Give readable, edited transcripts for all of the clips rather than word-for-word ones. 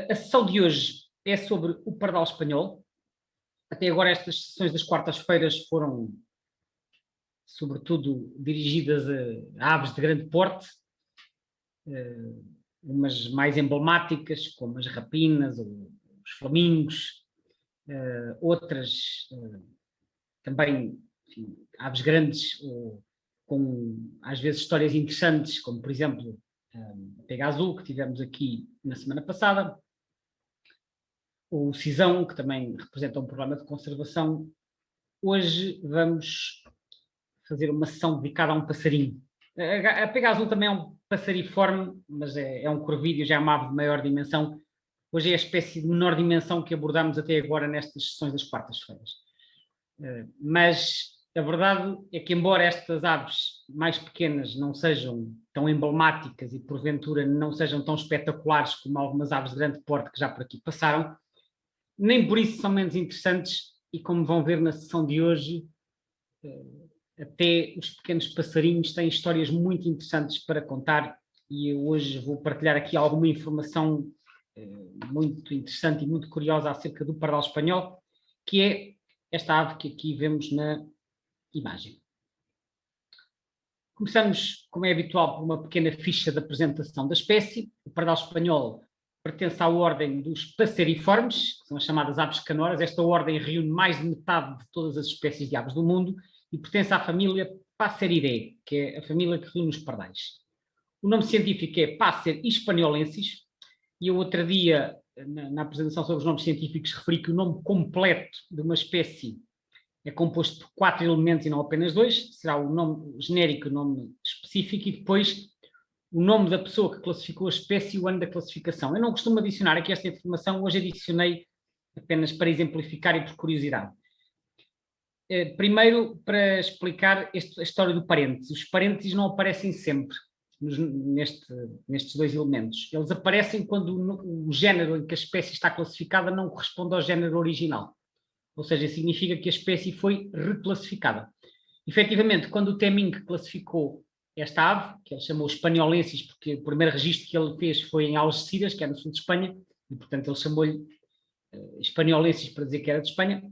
A sessão de hoje é sobre o pardal espanhol. Até agora estas sessões das quartas-feiras foram, sobretudo, dirigidas a aves de grande porte, umas mais emblemáticas, como as rapinas ou os flamingos, outras também, enfim, aves grandes, com às vezes histórias interessantes, como por exemplo a pega azul, que tivemos aqui na semana passada, o cisão, que também representa um problema de conservação. Hoje vamos fazer uma sessão dedicada a um passarinho. A pega azul também é um passariforme, mas é um corvídeo, já é uma ave de maior dimensão. Hoje é a espécie de menor dimensão que abordámos até agora nestas sessões das quartas-feiras. Mas a verdade é que, embora estas aves mais pequenas não sejam tão emblemáticas e, porventura, não sejam tão espetaculares como algumas aves de grande porte que já por aqui passaram, nem por isso são menos interessantes e, como vão ver na sessão de hoje, até os pequenos passarinhos têm histórias muito interessantes para contar e eu hoje vou partilhar aqui alguma informação muito interessante e muito curiosa acerca do pardal espanhol, que é esta ave que aqui vemos na imagem. Começamos, como é habitual, por uma pequena ficha de apresentação da espécie. O pardal espanhol pertence à ordem dos passeriformes, que são as chamadas aves canoras. Esta ordem reúne mais de metade de todas as espécies de aves do mundo e pertence à família Passeridae, que é a família que reúne os pardais. O nome científico é Passer hispaniolensis, e eu outro dia, na apresentação sobre os nomes científicos, referi que o nome completo de uma espécie é composto por 4 elementos e não apenas 2, será o nome genérico, o nome específico, e depois o nome da pessoa que classificou a espécie e o ano da classificação. Eu não costumo adicionar aqui esta informação, hoje adicionei apenas para exemplificar e por curiosidade. Primeiro, para explicar a história do parênteses. Os parênteses não aparecem sempre nestes dois elementos. Eles aparecem quando o género em que a espécie está classificada não corresponde ao género original. Ou seja, significa que a espécie foi reclassificada. Efetivamente, quando o Temminck classificou esta ave, que ele chamou Espaniolensis, porque o primeiro registro que ele fez foi em Algeciras, que é no sul de Espanha, e portanto ele chamou-lhe Espaniolensis para dizer que era de Espanha,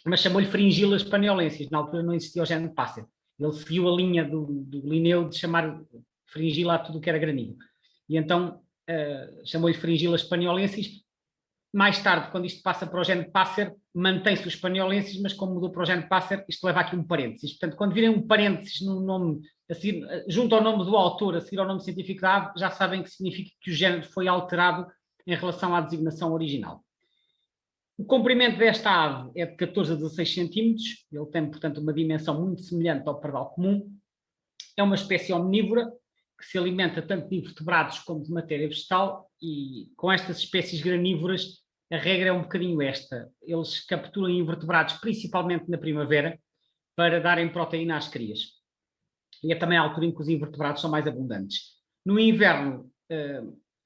mas chamou-lhe Fringilla Espaniolensis. Na altura não existia o género Passer. Ele seguiu a linha do Linneu de chamar Fringilla a tudo o que era granívoro. E então chamou-lhe Fringilla Espaniolensis. Mais tarde, quando isto passa para o género Passer, mantém-se o Espaniolensis, mas como mudou para o género Passer, isto leva aqui um parênteses. Portanto, quando virem um parênteses no nome, a seguir, junto ao nome do autor, a seguir ao nome científico da ave, já sabem que significa que o género foi alterado em relação à designação original. O comprimento desta ave é de 14 a 16 centímetros, ele tem, portanto, uma dimensão muito semelhante ao pardal comum. É uma espécie omnívora, que se alimenta tanto de invertebrados como de matéria vegetal, e com estas espécies granívoras a regra é um bocadinho esta. Eles capturam invertebrados principalmente na primavera para darem proteína às crias. E é também a altura em que os invertebrados são mais abundantes. No inverno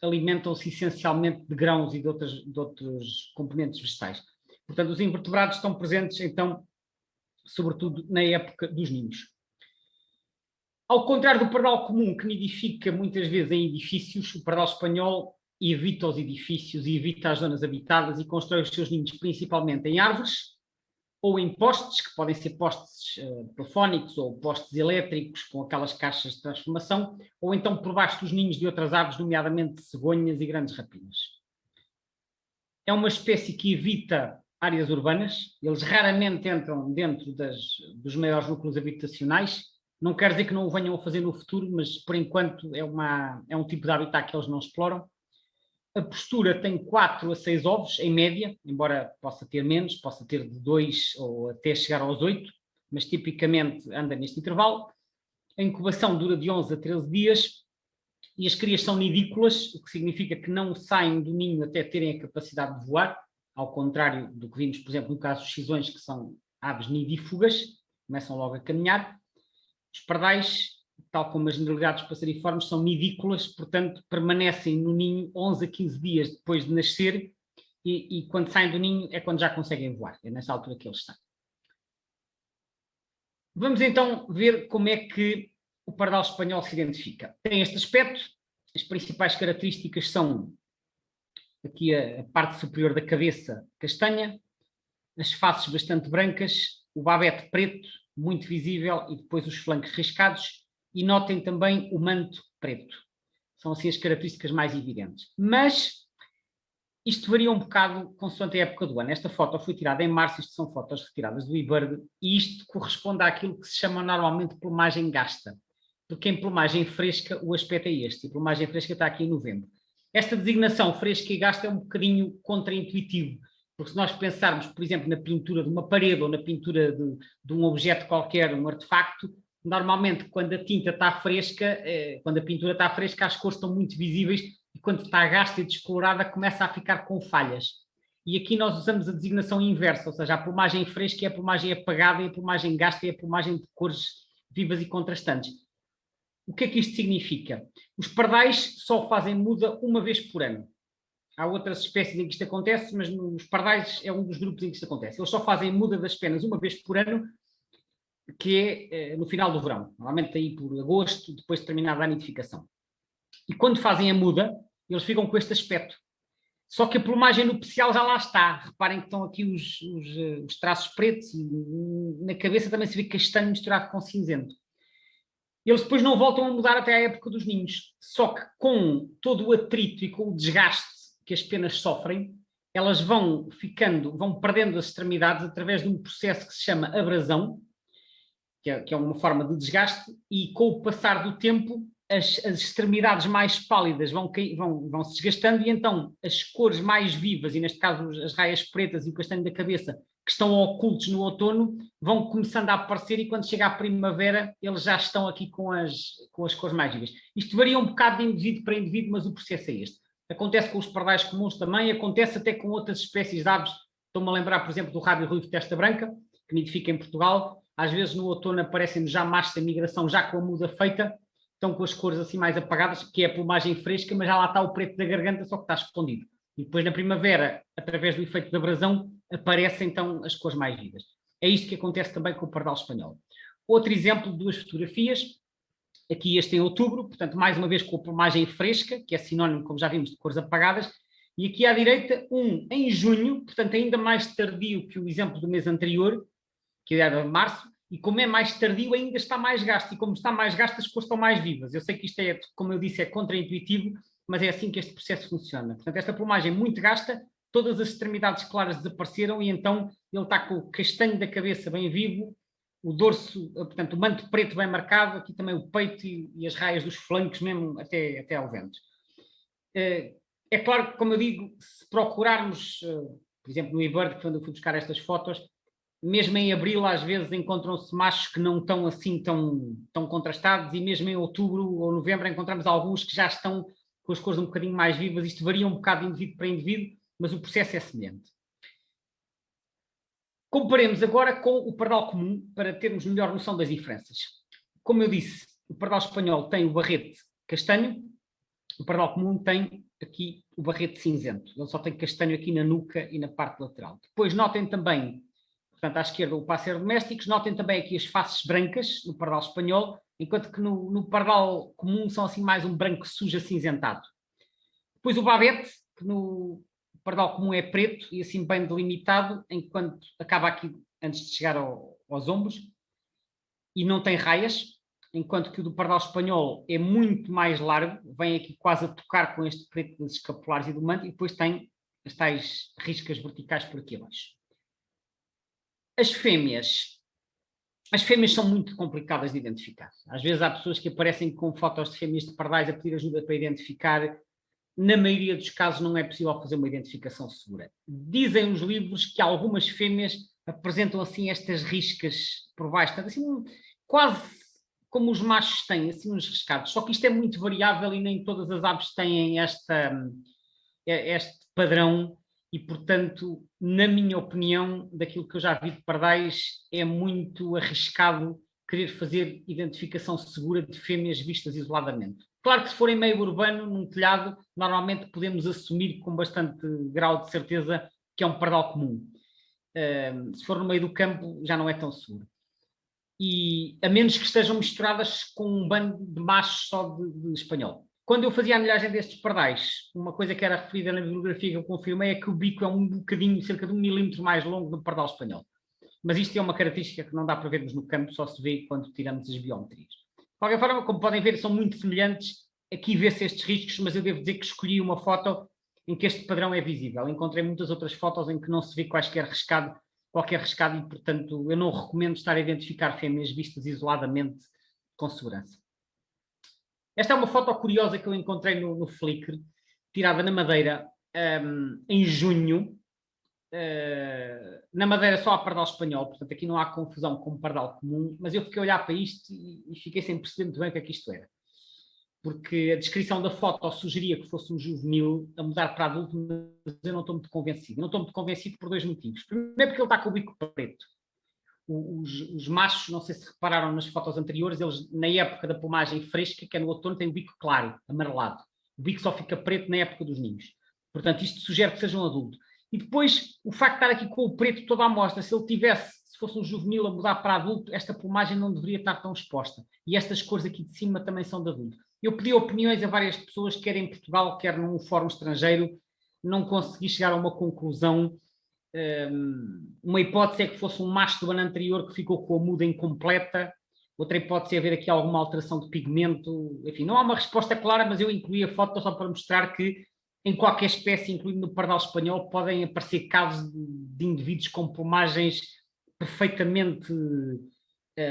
alimentam-se essencialmente de grãos e de outros componentes vegetais. Portanto, os invertebrados estão presentes, então, sobretudo na época dos ninhos. Ao contrário do pardal comum, que nidifica muitas vezes em edifícios, o pardal espanhol evita os edifícios e evita as zonas habitadas e constrói os seus ninhos principalmente em árvores ou em postes, que podem ser postes telefónicos ou postes elétricos com aquelas caixas de transformação, ou então por baixo dos ninhos de outras aves, nomeadamente cegonhas e grandes rapinas. É uma espécie que evita áreas urbanas, eles raramente entram dentro dos maiores núcleos habitacionais. Não quer dizer que não o venham a fazer no futuro, mas por enquanto é um tipo de habitat que eles não exploram. A postura tem 4 a 6 ovos, em média, embora possa ter menos, possa ter de 2 ou até chegar aos 8, mas tipicamente anda neste intervalo. A incubação dura de 11 a 13 dias e as crias são nidícolas, o que significa que não saem do ninho até terem a capacidade de voar, ao contrário do que vimos, por exemplo, no caso dos cisões, que são aves nidífugas, começam logo a caminhar. Os pardais, tal como a generalidade dos passeriformes, são nidícolas, portanto permanecem no ninho 11 a 15 dias depois de nascer e quando saem do ninho é quando já conseguem voar, é nessa altura que eles saem. Vamos então ver como é que o pardal espanhol se identifica. Tem este aspecto, as principais características são aqui a parte superior da cabeça castanha, as faces bastante brancas, o babete preto, muito visível, e depois os flancos riscados, e notem também o manto preto. São assim as características mais evidentes. Mas isto varia um bocado consoante a época do ano. Esta foto foi tirada em março, isto são fotos retiradas do eBird, e isto corresponde àquilo que se chama normalmente plumagem gasta, porque em plumagem fresca o aspecto é este, e plumagem fresca está aqui em novembro. Esta designação fresca e gasta é um bocadinho contraintuitivo, porque se nós pensarmos, por exemplo, na pintura de uma parede ou na pintura de um objeto qualquer, um artefacto, normalmente quando a tinta está fresca, quando a pintura está fresca, as cores estão muito visíveis, e quando está gasta e descolorada começa a ficar com falhas. E aqui nós usamos a designação inversa, ou seja, a plumagem fresca é a plumagem apagada e a plumagem gasta é a plumagem de cores vivas e contrastantes. O que é que isto significa? Os pardais só fazem muda uma vez por ano. Há outras espécies em que isto acontece, mas nos pardais é um dos grupos em que isto acontece. Eles só fazem muda das penas uma vez por ano, que é no final do verão, normalmente aí por agosto, depois de terminada a nidificação. E quando fazem a muda, eles ficam com este aspecto. Só que a plumagem nupcial já lá está. Reparem que estão aqui os traços pretos e na cabeça também se vê castanho misturado com cinzento. Eles depois não voltam a mudar até à época dos ninhos. Só que com todo o atrito e com o desgaste que as penas sofrem, elas vão perdendo as extremidades através de um processo que se chama abrasão, que é uma forma de desgaste, e com o passar do tempo as extremidades mais pálidas vão se desgastando, e então as cores mais vivas, e neste caso as raias pretas e o castanho da cabeça, que estão ocultos no outono, vão começando a aparecer, e quando chega a primavera eles já estão aqui com as cores mais vivas. Isto varia um bocado de indivíduo para indivíduo, mas o processo é este. Acontece com os pardais comuns também, acontece até com outras espécies de aves. Estou-me a lembrar, por exemplo, do rábio ruivo de testa branca, que nidifica em Portugal. Às vezes no outono aparecem já machos da migração, já com a muda feita, estão com as cores assim mais apagadas, que é a plumagem fresca, mas já lá está o preto da garganta, só que está escondido. E depois na primavera, através do efeito da abrasão, aparecem então as cores mais vivas. É isto que acontece também com o pardal espanhol. Outro exemplo de duas fotografias, aqui este em outubro, portanto mais uma vez com a plumagem fresca, que é sinónimo, como já vimos, de cores apagadas, e aqui à direita um em junho, portanto ainda mais tardio que o exemplo do mês anterior, que era março, e como é mais tardio ainda está mais gasto, e como está mais gasto as cores estão mais vivas. Eu sei que isto é, como eu disse, é contraintuitivo, mas é assim que este processo funciona. Portanto, esta plumagem muito gasta, todas as extremidades claras desapareceram, e então ele está com o castanho da cabeça bem vivo, o dorso, portanto, o manto preto bem marcado, aqui também o peito e as raias dos flancos mesmo até ao vento. É claro que, como eu digo, se procurarmos, por exemplo, no eBird, quando eu fui buscar estas fotos, mesmo em abril às vezes encontram-se machos que não estão assim tão contrastados, e mesmo em outubro ou novembro encontramos alguns que já estão com as cores um bocadinho mais vivas. Isto varia um bocado de indivíduo para indivíduo, mas o processo é semelhante. Comparemos agora com o pardal comum para termos melhor noção das diferenças. Como eu disse, o pardal espanhol tem o barrete castanho, o pardal comum tem aqui o barrete cinzento. Ele só tem castanho aqui na nuca e na parte lateral. Depois notem também, portanto, à esquerda o pássaro domésticos, notem também aqui as faces brancas no pardal espanhol, enquanto que no pardal comum são assim mais um branco sujo acinzentado. Depois o babete, que no pardal comum é preto e assim bem delimitado, enquanto acaba aqui antes de chegar aos ombros, e não tem raias, enquanto que o do pardal espanhol é muito mais largo, vem aqui quase a tocar com este preto dos escapulares e do manto, e depois tem as tais riscas verticais por aqui abaixo. As fêmeas são muito complicadas de identificar. Às vezes há pessoas que aparecem com fotos de fêmeas de pardais a pedir ajuda para identificar. Na maioria dos casos não é possível fazer uma identificação segura. Dizem os livros que algumas fêmeas apresentam assim estas riscas por baixo, portanto, assim, quase como os machos têm, assim uns riscados. Só que isto é muito variável e nem todas as aves têm este padrão, e, portanto, na minha opinião, daquilo que eu já vi de pardais, é muito arriscado querer fazer identificação segura de fêmeas vistas isoladamente. Claro que se for em meio urbano, num telhado, normalmente podemos assumir com bastante grau de certeza que é um pardal comum. Se for no meio do campo, já não é tão seguro. E a menos que estejam misturadas com um bando de machos só de espanhol. Quando eu fazia a anilhagem destes pardais, uma coisa que era referida na bibliografia que eu confirmei é que o bico é um bocadinho, cerca de 1 milímetro mais longo do pardal espanhol. Mas isto é uma característica que não dá para vermos no campo, só se vê quando tiramos as biometrias. De qualquer forma, como podem ver, são muito semelhantes. Aqui vê-se estes riscos, mas eu devo dizer que escolhi uma foto em que este padrão é visível. Encontrei muitas outras fotos em que não se vê qualquer rescado e, portanto, eu não recomendo estar a identificar fêmeas vistas isoladamente com segurança. Esta é uma foto curiosa que eu encontrei no Flickr, tirada na Madeira em junho. Na Madeira só há pardal espanhol, portanto aqui não há confusão com o pardal comum, mas eu fiquei a olhar para isto e fiquei sem perceber muito bem o que é que isto era. Porque a descrição da foto sugeria que fosse um juvenil a mudar para adulto, mas eu não estou muito convencido. Não estou muito convencido por 2 motivos. Primeiro porque ele está com o bico preto. Os machos, não sei se repararam nas fotos anteriores, eles na época da plumagem fresca, que é no outono, têm o bico claro, amarelado. O bico só fica preto na época dos ninhos. Portanto, isto sugere que seja um adulto. E depois, o facto de estar aqui com o preto toda à mostra, se fosse um juvenil a mudar para adulto, esta plumagem não deveria estar tão exposta. E estas cores aqui de cima também são de adulto. Eu pedi opiniões a várias pessoas, quer em Portugal, quer num fórum estrangeiro, não consegui chegar a uma conclusão. Uma hipótese é que fosse um macho do ano anterior que ficou com a muda incompleta, outra hipótese é haver aqui alguma alteração de pigmento, enfim, não há uma resposta clara, mas eu incluí a foto só para mostrar que em qualquer espécie, incluindo no pardal espanhol, podem aparecer casos de indivíduos com plumagens perfeitamente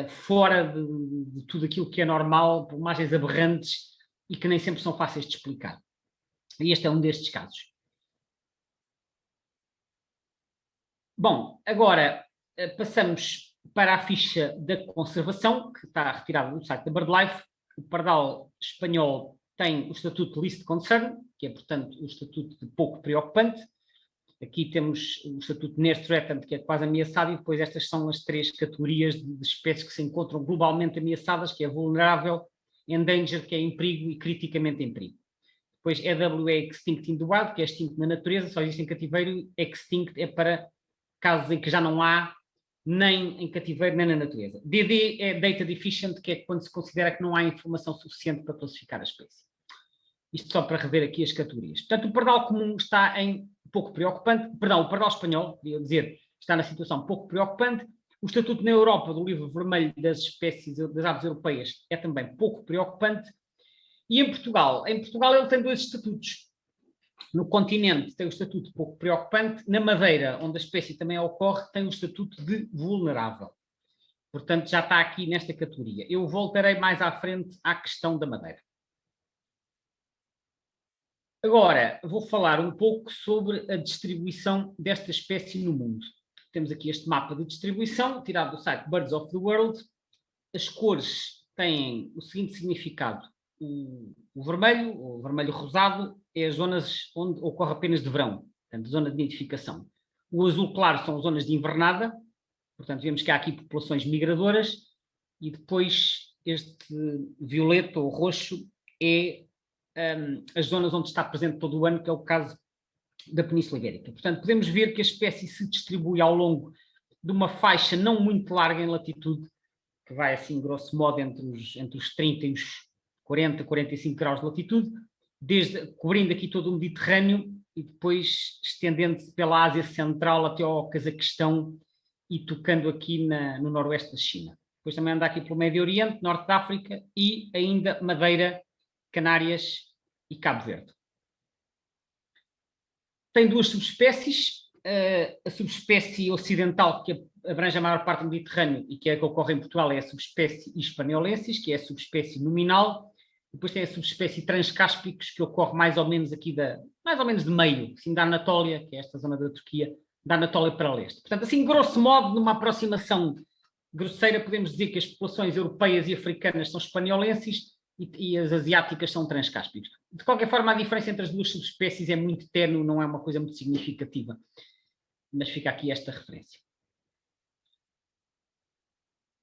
fora de tudo aquilo que é normal, plumagens aberrantes e que nem sempre são fáceis de explicar. E este é um destes casos. Bom, agora passamos para a ficha da conservação, que está retirada do site da BirdLife. O pardal espanhol tem o estatuto de Least Concern, que é, portanto, o estatuto de pouco preocupante. Aqui temos o estatuto Near Threatened, que é quase ameaçado, e depois estas são as 3 categorias de espécies que se encontram globalmente ameaçadas, que é vulnerável, endangered, que é em perigo, e criticamente em perigo. Depois EWE Extinct in the Wild, que é extinto na natureza, só existe em cativeiro. Extinct é para casos em que já não há nem em cativeiro nem na natureza. DD é Data Deficient, que é quando se considera que não há informação suficiente para classificar a espécie. Isto só para rever aqui as categorias. Portanto, o pardal comum está em pouco preocupante, perdão, o pardal espanhol, queria dizer, está na situação pouco preocupante. O estatuto na Europa do livro vermelho das espécies das aves europeias é também pouco preocupante. E em Portugal ele tem 2 estatutos. No continente tem o estatuto pouco preocupante, na Madeira, onde a espécie também ocorre, tem o estatuto de vulnerável. Portanto, já está aqui nesta categoria. Eu voltarei mais à frente à questão da Madeira. Agora, vou falar um pouco sobre a distribuição desta espécie no mundo. Temos aqui este mapa de distribuição, tirado do site Birds of the World. As cores têm o seguinte significado. O vermelho rosado, é as zonas onde ocorre apenas de verão, portanto, zona de nidificação. O azul claro são zonas de invernada, portanto, vemos que há aqui populações migradoras, e depois este violeta ou roxo é as zonas onde está presente todo o ano, que é o caso da Península Ibérica. Portanto, podemos ver que a espécie se distribui ao longo de uma faixa não muito larga em latitude, que vai assim, grosso modo, entre os 30 e os 40, 45 graus de latitude, cobrindo aqui todo o Mediterrâneo e depois estendendo-se pela Ásia Central até ao Cazaquistão e tocando aqui no noroeste da China. Depois também anda aqui pelo Médio Oriente, Norte da África e ainda Madeira, Canárias e Cabo Verde. Tem 2 subespécies, a subespécie ocidental, que abrange a maior parte do Mediterrâneo e que é a que ocorre em Portugal, é a subespécie hispaniolensis, que é a subespécie nominal. Depois tem a subespécie transcáspicos, que ocorre mais ou menos aqui mais ou menos de meio, assim, da Anatólia, que é esta zona da Turquia, da Anatólia para leste. Portanto, assim, grosso modo, numa aproximação grosseira, podemos dizer que as populações europeias e africanas são hispaniolensis e as asiáticas são transcáspicos. De qualquer forma, a diferença entre as 2 subespécies é muito ténue, não é uma coisa muito significativa, mas fica aqui esta referência.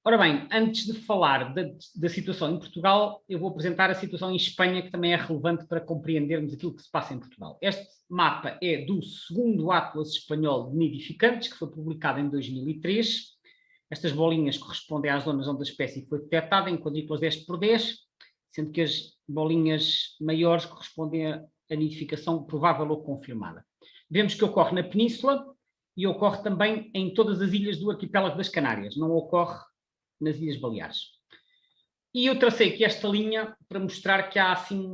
Ora bem, antes de falar da situação em Portugal, eu vou apresentar a situação em Espanha, que também é relevante para compreendermos aquilo que se passa em Portugal. Este mapa é do 2º Atlas Espanhol de Nidificantes, que foi publicado em 2003. Estas bolinhas correspondem às zonas onde a espécie foi detectada, em quadrículas 10 por 10. sendo que as bolinhas maiores correspondem à nidificação provável ou confirmada. Vemos que ocorre na Península e ocorre também em todas as ilhas do arquipélago das Canárias, não ocorre nas Ilhas Baleares. E eu tracei aqui esta linha para mostrar que há assim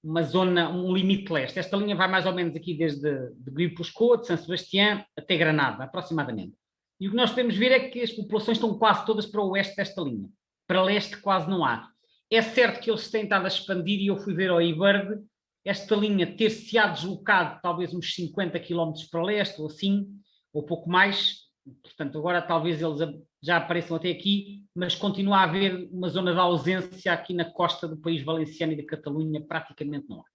uma zona, um limite leste. Esta linha vai mais ou menos aqui desde de Guipúzcoa, de São Sebastião, até Granada, aproximadamente. E o que nós podemos ver é que as populações estão quase todas para o oeste desta linha. Para leste quase não há. É certo que eles têm estado a expandir e eu fui ver ao eBird esta linha ter-se-á deslocado talvez uns 50 km para leste ou assim, ou pouco mais. Portanto, agora talvez eles já apareçam até aqui, mas continua a haver uma zona de ausência aqui na costa do país valenciano e da Catalunha, praticamente não há.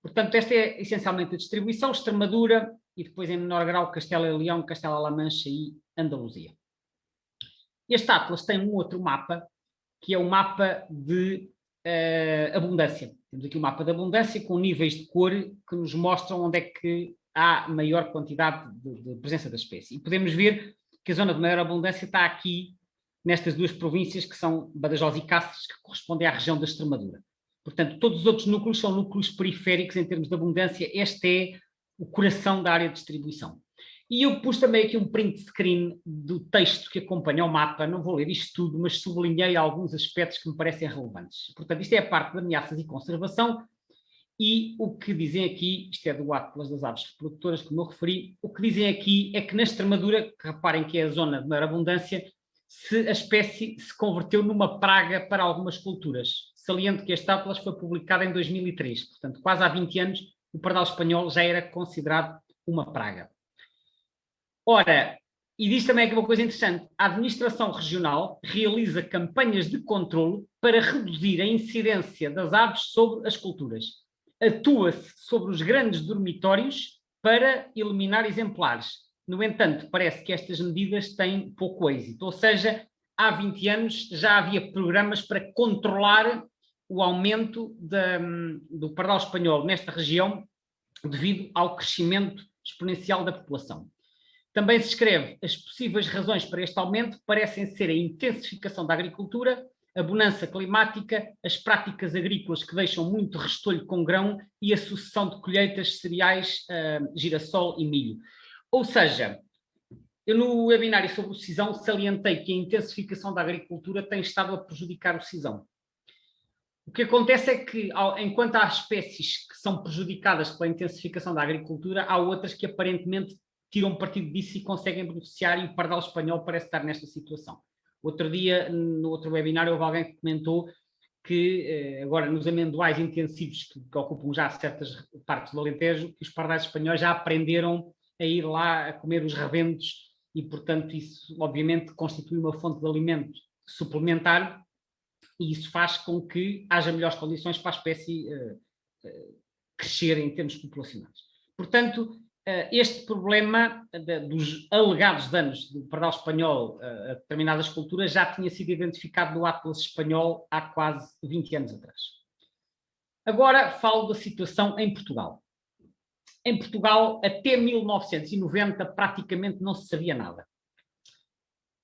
Portanto, esta é essencialmente a distribuição, Extremadura e depois em menor grau Castela e Leão, Castela-La Mancha e Andaluzia. Este atlas tem um outro mapa, que é o mapa de abundância. Temos aqui o mapa de abundância com níveis de cor que nos mostram onde é que há maior quantidade de presença da espécie. E podemos ver que a zona de maior abundância está aqui, nestas duas províncias, que são Badajoz e Cáceres, que correspondem à região da Extremadura. Portanto, todos os outros núcleos são núcleos periféricos em termos de abundância. Este é o coração da área de distribuição. E eu pus também aqui um print screen do texto que acompanha o mapa. Não vou ler isto tudo, mas sublinhei alguns aspectos que me parecem relevantes. Portanto, isto é a parte de ameaças e conservação. E o que dizem aqui, isto é do Atlas das Aves Reprodutoras, como eu referi, o que dizem aqui é que na Extremadura, que reparem que é a zona de maior abundância, a espécie se converteu numa praga para algumas culturas. Saliento que este Atlas foi publicado em 2003, portanto, quase há 20 anos, o pardal espanhol já era considerado uma praga. Ora, e diz também aqui uma coisa interessante, a administração regional realiza campanhas de controlo para reduzir a incidência das aves sobre as culturas. Atua-se sobre os grandes dormitórios para eliminar exemplares. No entanto, parece que estas medidas têm pouco êxito, ou seja, há 20 anos já havia programas para controlar o aumento do pardal espanhol nesta região devido ao crescimento exponencial da população. Também se escreve, as possíveis razões para este aumento parecem ser a intensificação da agricultura, a bonança climática, as práticas agrícolas que deixam muito restolho com grão e a sucessão de colheitas de cereais, girassol e milho. Ou seja, eu no webinário sobre o sisão salientei que a intensificação da agricultura tem estado a prejudicar o sisão. O que acontece é que, enquanto há espécies que são prejudicadas pela intensificação da agricultura, há outras que aparentemente tiram partido disso e conseguem beneficiar, e o pardal espanhol parece estar nesta situação. Outro dia, no outro webinário, houve alguém que comentou que agora nos amendoais intensivos que ocupam já certas partes do Alentejo, que os pardais espanhóis já aprenderam a ir lá a comer os rebentos e, portanto, isso obviamente constitui uma fonte de alimento suplementar e isso faz com que haja melhores condições para a espécie crescer em termos populacionais. Portanto, este problema dos alegados danos do pardal espanhol a determinadas culturas já tinha sido identificado no Atlas espanhol há quase 20 anos atrás. Agora falo da situação em Portugal. Em Portugal, até 1990, praticamente não se sabia nada.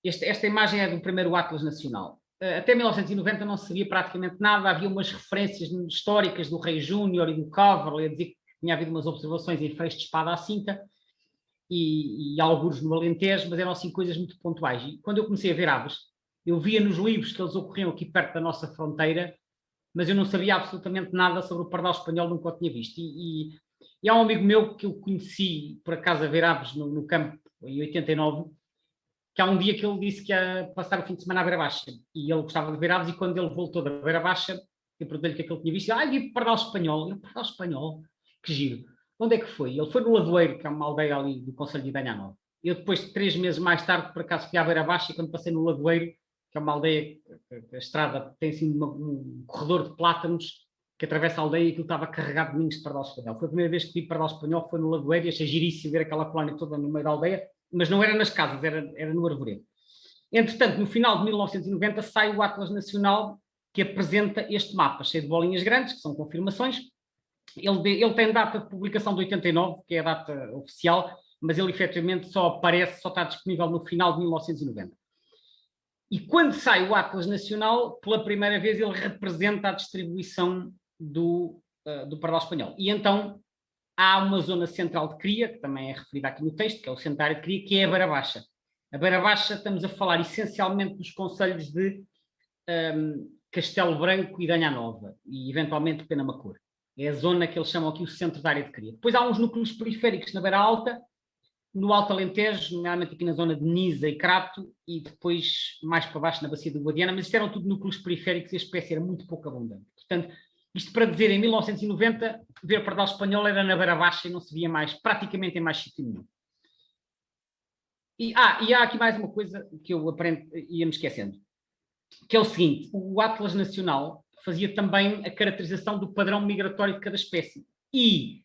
Esta imagem é do primeiro Atlas Nacional. Até 1990 não se sabia praticamente nada, havia umas referências históricas do Rei Júnior e do Coverley a dizer que tinha havido umas observações em Freixo de Espada à Cinta e algures no Alentejo, mas eram assim coisas muito pontuais. E quando eu comecei a ver aves, eu via nos livros que eles ocorriam aqui perto da nossa fronteira, mas eu não sabia absolutamente nada sobre o pardal espanhol, nunca o tinha visto. E há um amigo meu que eu conheci, por acaso, a ver aves no campo, em 89, que há um dia que ele disse que ia passar o fim de semana à Beira Baixa, e ele gostava de ver aves, e quando ele voltou da Beira Baixa, eu perguntei-lhe o que é que ele tinha visto, vi pardal espanhol. Eu, pardal espanhol? Que giro. Onde é que foi? Ele foi no Ladoeiro, que é uma aldeia ali do concelho de Idanha Nova. Eu depois, 3 meses mais tarde, por acaso fui à Beira Baixa, e quando passei no Ladoeiro, que é uma aldeia, a estrada tem assim um corredor de plátanos que atravessa a aldeia, e aquilo estava carregado de ninhos de pardal espanhol. Foi a primeira vez que vi pardal espanhol, foi no Ladoeiro, e achei giríssimo ver aquela colónia toda no meio da aldeia, mas não era nas casas, era no arvoredo. Entretanto, no final de 1990, sai o Atlas Nacional, que apresenta este mapa, cheio de bolinhas grandes, que são confirmações. Ele tem data de publicação de 89, que é a data oficial, mas ele efetivamente só está disponível no final de 1990. E quando sai o Atlas Nacional, pela primeira vez ele representa a distribuição do pardal espanhol. E então há uma zona central de cria, que também é referida aqui no texto, que é o centro da área de cria, que é a Beira Baixa. A Beira Baixa, estamos a falar essencialmente dos concelhos de Castelo Branco e Danha Nova, e eventualmente Penamacor. É a zona que eles chamam aqui o centro da área de cria. Depois há uns núcleos periféricos na Beira Alta, no Alto Alentejo, nomeadamente aqui na zona de Nisa e Crato, e depois mais para baixo na bacia do Guadiana, mas isto eram tudo núcleos periféricos e a espécie era muito pouco abundante. Portanto, isto para dizer, em 1990, ver pardal espanhol era na Beira Baixa e não se via mais, praticamente em mais sítio nenhum. E há aqui mais uma coisa que eu aprendo, ia-me esquecendo, que é o seguinte: o Atlas Nacional fazia também a caracterização do padrão migratório de cada espécie. E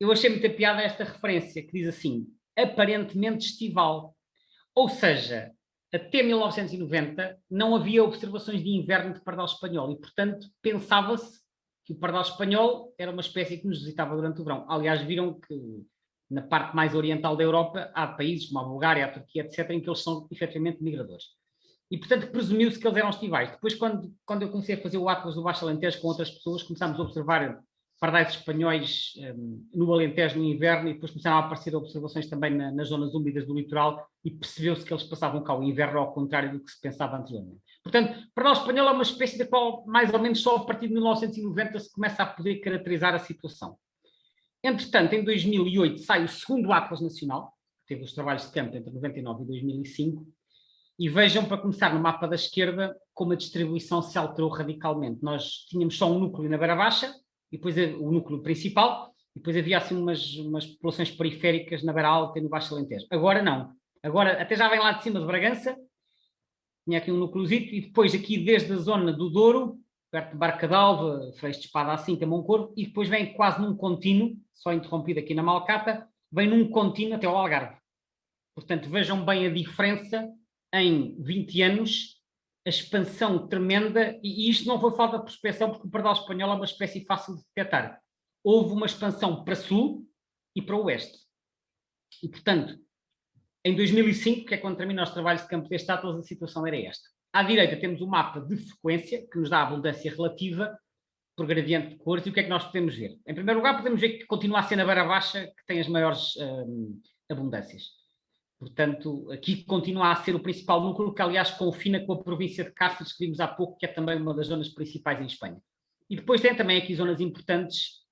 eu achei muita piada esta referência, que diz assim, aparentemente estival. Ou seja, até 1990 não havia observações de inverno de pardal espanhol e, portanto, pensava-se que o pardal espanhol era uma espécie que nos visitava durante o verão. Aliás, viram que na parte mais oriental da Europa há países como a Bulgária, a Turquia, etc., em que eles são efetivamente migradores. E, portanto, presumiu-se que eles eram estivais. Depois, quando eu comecei a fazer o Atlas do Baixo Alentejo com outras pessoas, começámos a observar pardais espanhóis no Alentejo no inverno e depois começaram a aparecer observações também nas zonas úmidas do litoral e percebeu-se que eles passavam cá o inverno ao contrário do que se pensava anteriormente. Portanto, pardal espanhol é uma espécie da qual, mais ou menos, só a partir de 1990 se começa a poder caracterizar a situação. Entretanto, em 2008 sai o segundo Atlas Nacional, que teve os trabalhos de campo entre 99 e 2005, e vejam, para começar, no mapa da esquerda, como a distribuição se alterou radicalmente. Nós tínhamos só um núcleo na Beira Baixa, e depois o núcleo principal, e depois havia assim umas populações periféricas na Beira Alta e no Baixo Alentejo. Agora não. Agora até já vem lá de cima de Bragança, tinha aqui um núcleozito, e depois aqui desde a zona do Douro, perto de Barca d'Alva, Freixo de Espada assim, Moncorvo, e depois vem quase num contínuo, só interrompido aqui na Malcata, vem num contínuo até ao Algarve. Portanto, vejam bem a diferença em 20 anos, a expansão tremenda, e isto não foi falta de prospecção, porque o pardal espanhol é uma espécie fácil de detectar. Houve uma expansão para sul e para oeste. E, portanto, em 2005, que é quando termina os trabalhos de campo deste Atlas, a situação era esta. À direita temos o mapa de frequência, que nos dá a abundância relativa por gradiente de cores, e o que é que nós podemos ver? Em primeiro lugar, podemos ver que continua a ser na Beira Baixa que tem as maiores abundâncias. Portanto, aqui continua a ser o principal núcleo, que aliás confina com a província de Cáceres, que vimos há pouco, que é também uma das zonas principais em Espanha. E depois tem também aqui zonas importantes,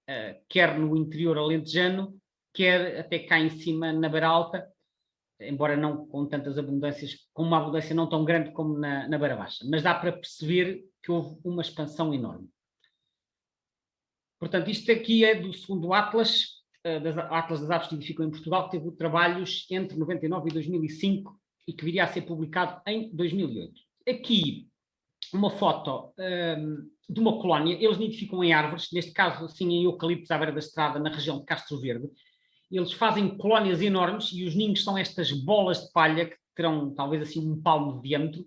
quer no interior alentejano, quer até cá em cima na Beira Alta, embora não com tantas abundâncias, com uma abundância não tão grande como na Beira Baixa. Mas dá para perceber que houve uma expansão enorme. Portanto, isto aqui é do segundo Atlas, Atlas das Aves que nidificam em Portugal, que teve trabalhos entre 99 e 2005 e que viria a ser publicado em 2008. Aqui, uma foto de uma colónia, eles nidificam em árvores, neste caso, assim, em eucaliptos à beira da estrada, na região de Castro Verde. Eles fazem colónias enormes e os ninhos são estas bolas de palha que terão talvez assim um palmo de diâmetro.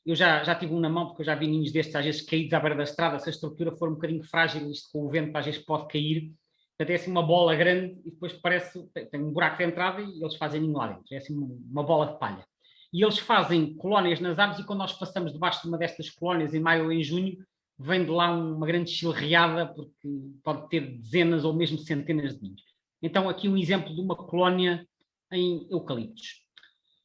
Eu já tive um na mão, porque eu já vi ninhos destes, às vezes caídos à beira da estrada. Se a estrutura for um bocadinho frágil, isto com o vento às vezes pode cair. Portanto, é assim uma bola grande e depois parece, tem um buraco de entrada e eles fazem ninho lá dentro. É assim uma bola de palha. E eles fazem colónias nas árvores e quando nós passamos debaixo de uma destas colónias, em maio ou em junho, vem de lá uma grande chilreada, porque pode ter dezenas ou mesmo centenas de ninhos. Então, aqui um exemplo de uma colónia em eucaliptos.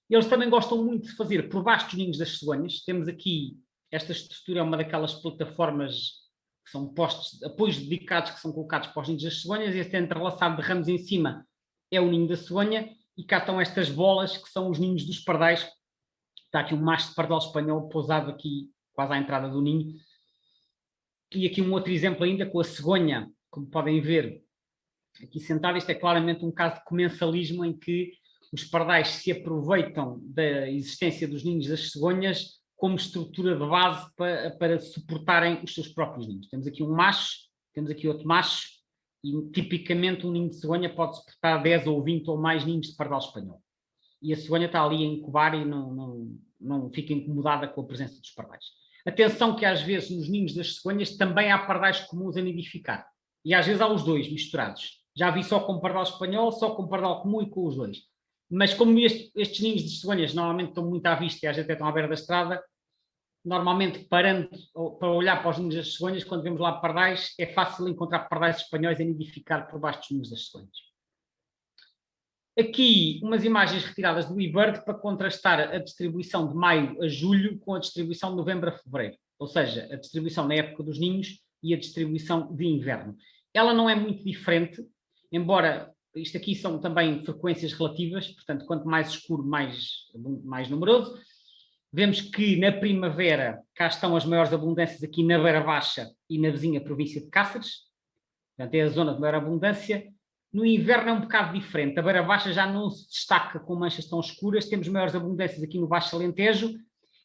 Eles também gostam muito de fazer por baixo dos ninhos das cegonhas. Temos aqui, esta estrutura é uma daquelas plataformas que são postos, apoios dedicados que são colocados para os ninhos das cegonhas. Este entrelaçado de ramos em cima é o ninho da cegonha e cá estão estas bolas que são os ninhos dos pardais. Está aqui um macho de pardal espanhol pousado aqui quase à entrada do ninho. E aqui um outro exemplo ainda com a cegonha, como podem ver aqui sentado. Isto é claramente um caso de comensalismo em que os pardais se aproveitam da existência dos ninhos das cegonhas como estrutura de base para suportarem os seus próprios ninhos. Temos aqui um macho, temos aqui outro macho, e tipicamente um ninho de cegonha pode suportar 10 ou 20 ou mais ninhos de pardal espanhol. E a cegonha está ali a incubar e não fica incomodada com a presença dos pardais. Atenção que às vezes nos ninhos das cegonhas também há pardais comuns a nidificar. E às vezes há os dois misturados. Já vi só com pardal espanhol, só com pardal comum e com os dois. Mas como estes ninhos de cegonhas normalmente estão muito à vista e às vezes até estão à beira da estrada, normalmente parando para olhar para os ninhos das cegonhas, quando vemos lá pardais, é fácil encontrar pardais espanhóis a nidificar por baixo dos ninhos das cegonhas. Aqui umas imagens retiradas do eBird para contrastar a distribuição de maio a julho com a distribuição de novembro a fevereiro, ou seja, a distribuição na época dos ninhos e a distribuição de inverno. Ela não é muito diferente, embora isto aqui são também frequências relativas, portanto, quanto mais escuro, mais numeroso. Vemos que na primavera cá estão as maiores abundâncias aqui na Beira Baixa e na vizinha província de Cáceres, portanto é a zona de maior abundância. No inverno é um bocado diferente, a Beira Baixa já não se destaca com manchas tão escuras, temos maiores abundâncias aqui no Baixo Alentejo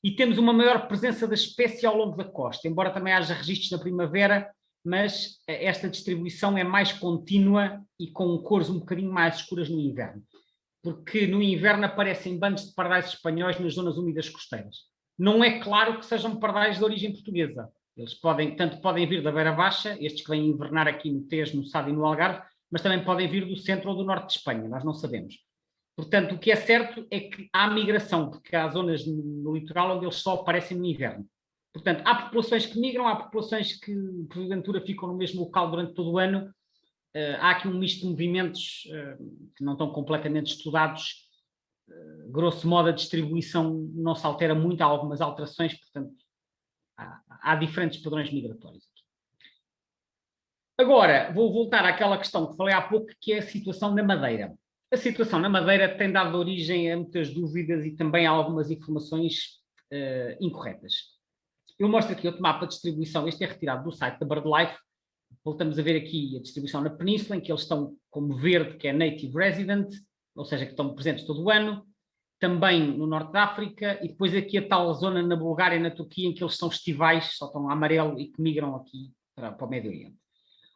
e temos uma maior presença da espécie ao longo da costa, embora também haja registros na primavera, mas esta distribuição é mais contínua e com cores um bocadinho mais escuras no inverno, porque no inverno aparecem bandos de pardais espanhóis nas zonas úmidas costeiras. Não é claro que sejam pardais de origem portuguesa, eles podem vir da Beira Baixa, estes que vêm invernar aqui no Tejo, no Sado e no Algarve, mas também podem vir do centro ou do norte de Espanha, nós não sabemos. Portanto, o que é certo é que há migração, porque há zonas no litoral onde eles só aparecem no inverno. Portanto, há populações que migram, há populações que, porventura, ficam no mesmo local durante todo o ano. Há aqui um misto de movimentos que não estão completamente estudados. Grosso modo, a distribuição não se altera muito, há algumas alterações, portanto, há diferentes padrões migratórios. Agora, vou voltar àquela questão que falei há pouco, que é a situação na Madeira. A situação na Madeira tem dado origem a muitas dúvidas e também a algumas informações incorretas. Eu mostro aqui outro mapa de distribuição, este é retirado do site da BirdLife. Voltamos a ver aqui a distribuição na península, em que eles estão como verde, que é Native Resident, ou seja, que estão presentes todo o ano, também no norte da África, e depois aqui a tal zona na Bulgária e na Turquia, em que eles são estivais, só estão a amarelo e que migram aqui para o Médio Oriente.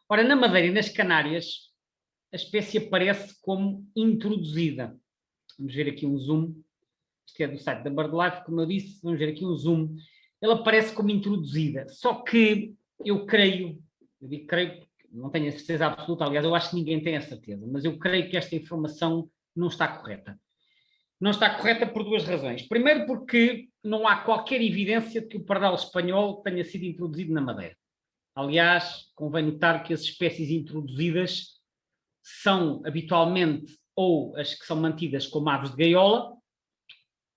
Ora, na Madeira e nas Canárias, a espécie aparece como introduzida. Vamos ver aqui um zoom. Isto é do site da BirdLife, como eu disse, vamos ver aqui um zoom. Ela aparece como introduzida. Só que eu digo creio, não tenho a certeza absoluta, aliás, eu acho que ninguém tem a certeza, mas eu creio que esta informação não está correta. Não está correta por duas razões. Primeiro, porque não há qualquer evidência de que o pardal espanhol tenha sido introduzido na Madeira. Aliás, convém notar que as espécies introduzidas são habitualmente ou as que são mantidas como aves de gaiola,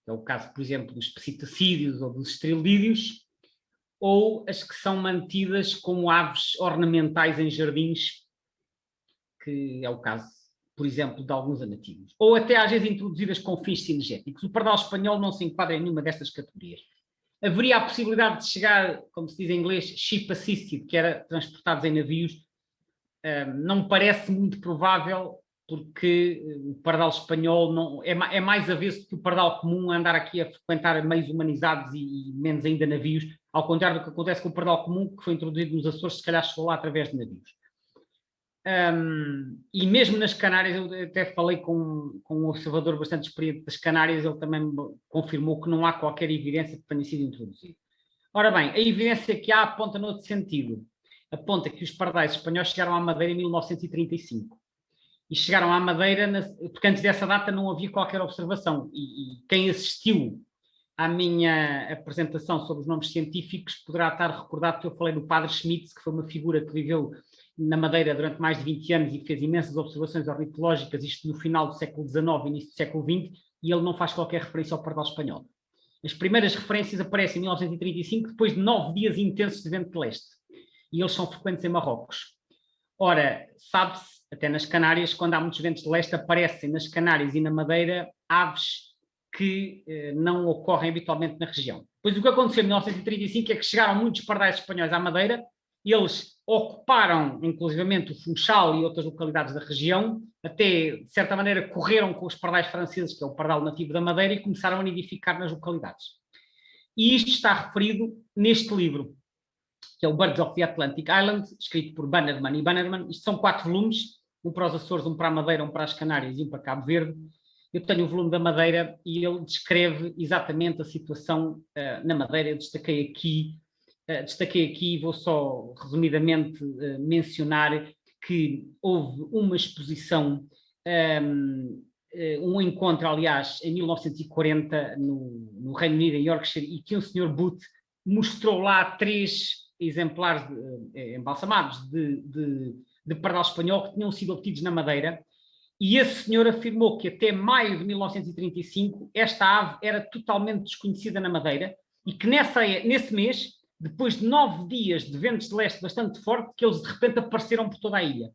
que é o caso, por exemplo, dos psitacídeos ou dos estrilídeos, ou as que são mantidas como aves ornamentais em jardins, que é o caso, por exemplo, de alguns anativos. Ou até às vezes introduzidas com fins cinegéticos. O pardal espanhol não se enquadra em nenhuma destas categorias. Haveria a possibilidade de chegar, como se diz em inglês, ship assisted, que era transportados em navios. Não me parece muito provável, porque o pardal espanhol não, é mais avesso que o pardal comum a andar aqui a frequentar meios humanizados e menos ainda navios, ao contrário do que acontece com o pardal comum, que foi introduzido nos Açores, se calhar chegou lá através de navios. E mesmo nas Canárias, eu até falei com um observador bastante experiente das Canárias, ele também me confirmou que não há qualquer evidência que tenha sido introduzido. Ora bem, a evidência que há aponta noutro sentido. Aponta que os pardais espanhóis chegaram à Madeira em 1935. E chegaram à Madeira, porque antes dessa data não havia qualquer observação. E quem assistiu à minha apresentação sobre os nomes científicos poderá estar recordado que eu falei do Padre Schmitz, que foi uma figura que viveu na Madeira durante mais de 20 anos e fez imensas observações ornitológicas, isto no final do século XIX e início do século XX, e ele não faz qualquer referência ao pardal espanhol. As primeiras referências aparecem em 1935, depois de 9 dias intensos de vento de leste. E eles são frequentes em Marrocos. Ora, sabe-se, até nas Canárias, quando há muitos ventos de leste, aparecem nas Canárias e na Madeira aves que não ocorrem habitualmente na região. Pois o que aconteceu em 1935 é que chegaram muitos pardais espanhóis à Madeira, e eles ocuparam, inclusivamente, o Funchal e outras localidades da região, até, de certa maneira, correram com os pardais franceses, que é o pardal nativo da Madeira, e começaram a nidificar nas localidades. E isto está referido neste livro, que é o Birds of the Atlantic Island, escrito por Bannerman e Bannerman. Isto são 4 volumes, um para os Açores, um para a Madeira, um para as Canárias e um para Cabo Verde. Eu tenho o volume da Madeira e ele descreve exatamente a situação na Madeira. Eu destaquei aqui, vou só resumidamente mencionar que houve uma exposição um encontro, aliás, em 1940, no Reino Unido, em Yorkshire, e que um senhor Booth mostrou lá 3 exemplares embalsamados de pardal espanhol que tinham sido obtidos na Madeira, e esse senhor afirmou que até maio de 1935 esta ave era totalmente desconhecida na Madeira e que nesse mês, depois de 9 dias de ventos de leste bastante forte, que eles de repente apareceram por toda a ilha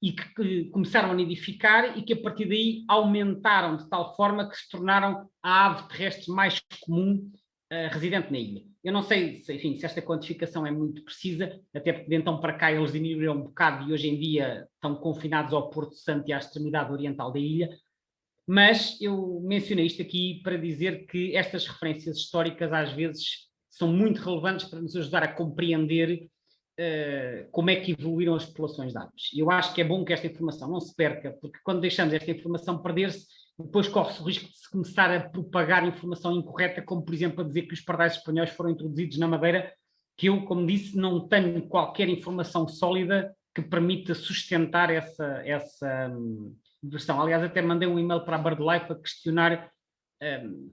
e que começaram a nidificar e que a partir daí aumentaram de tal forma que se tornaram a ave terrestre mais comum residente na ilha. Eu não sei, enfim, se esta quantificação é muito precisa, até porque de então para cá eles diminuíram um bocado e hoje em dia estão confinados ao Porto Santo e à extremidade oriental da ilha, mas eu mencionei isto aqui para dizer que estas referências históricas às vezes são muito relevantes para nos ajudar a compreender como é que evoluíram as populações de aves. E eu acho que é bom que esta informação não se perca, porque quando deixamos esta informação perder-se, depois corre-se o risco de se começar a propagar informação incorreta, como por exemplo a dizer que os pardais espanhóis foram introduzidos na Madeira, que eu, como disse, não tenho qualquer informação sólida que permita sustentar essa versão. Aliás, até mandei um e-mail para a BirdLife a questionar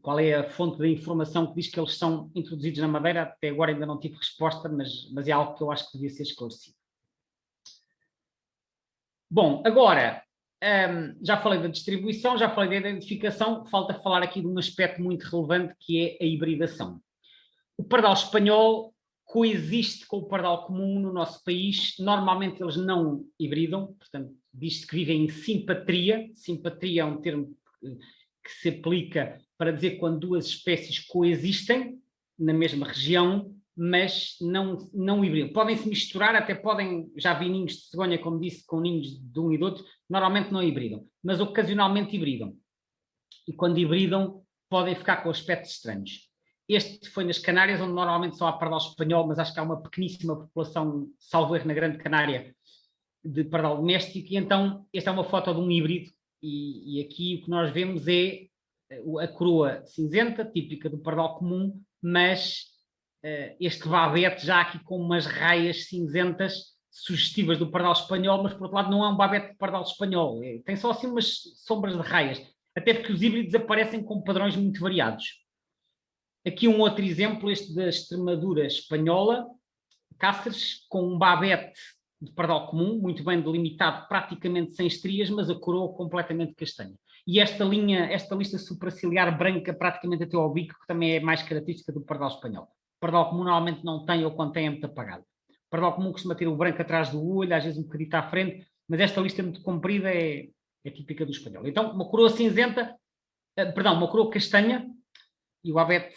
qual é a fonte da informação que diz que eles são introduzidos na Madeira. Até agora ainda não tive resposta, mas é algo que eu acho que devia ser esclarecido. Bom, agora, já falei da distribuição, já falei da identificação, falta falar aqui de um aspecto muito relevante que é a hibridação. O pardal espanhol coexiste com o pardal comum no nosso país, normalmente eles não hibridam, portanto, diz-se que vivem em simpatria. Simpatria é um termo que se aplica para dizer quando 2 espécies coexistem na mesma região, mas não hibridam. Podem se misturar, até podem, já vi ninhos de cegonha, como disse, com ninhos de um e do outro, normalmente não hibridam, mas ocasionalmente hibridam. E quando hibridam, podem ficar com aspectos estranhos. Este foi nas Canárias, onde normalmente só há pardal espanhol, mas acho que há uma pequeníssima população, salvo erro, na Grande Canária, de pardal doméstico, e então esta é uma foto de um híbrido, e aqui o que nós vemos é a coroa cinzenta, típica do pardal comum, mas este babete já aqui com umas raias cinzentas sugestivas do pardal espanhol, mas por outro lado não é um babete de pardal espanhol, tem só assim umas sombras de raias, até porque os híbridos aparecem com padrões muito variados. Aqui um outro exemplo, este da Extremadura espanhola, Cáceres, com um babete de pardal comum, muito bem delimitado, praticamente sem estrias, mas a coroa completamente castanha. E esta lista supraciliar branca praticamente até ao bico, que também é mais característica do pardal espanhol. O pardal comum normalmente não tem, ou quando tem é muito apagado. O pardal comum costuma ter o branco atrás do olho, às vezes um bocadinho à frente, mas esta lista muito comprida é típica do espanhol. Então, uma coroa cinzenta, uma coroa castanha, e o babete,